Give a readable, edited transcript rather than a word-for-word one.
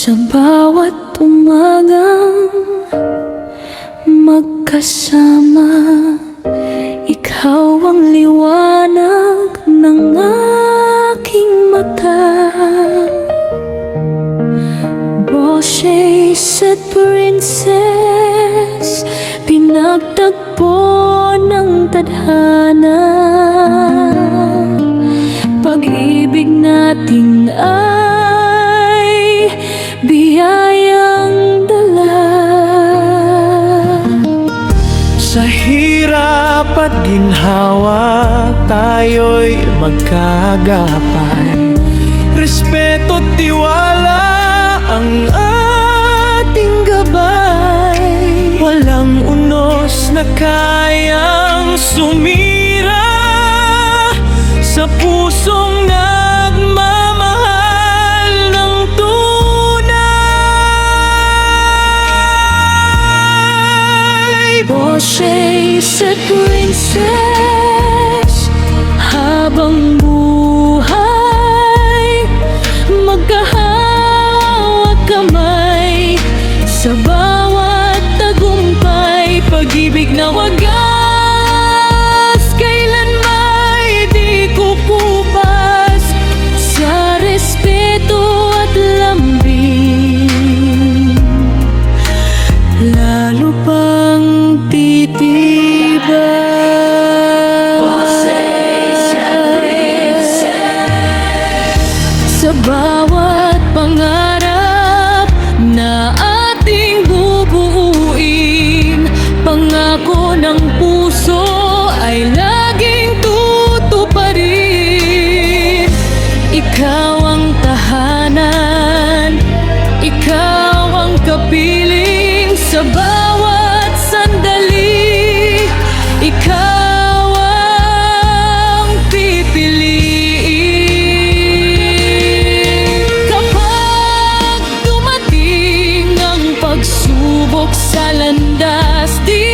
Sa bawat umagang magkasama, ikaw ang liwanag ng aking mata. Boses at princess, pinagtagpo ng tadhana. Pag-ibig natin ay biyayang dala. Sa hirap at ginhawa, tayo'y magkagapay. Respeto at tiwala ang ating gabay. Walang unos na kayang sumira sa pusong nagmamahal ng tunay. Boses at princess, habang buhay magkahawak kamay. Sa bawat tagumpay, pag-ibig na wagas, kailan may di kukupas. Sa respeto at lambing, lalo pang titibay. Sa bawat pangarap na ating bubuuin, pangako ng puso ay laging tutuparin. Ikaw ang tahanan, ikaw ang kapiling sa bawat sandali. Ikaw ang pipiliin. Kapag dumating ang pagsubok sa landas, di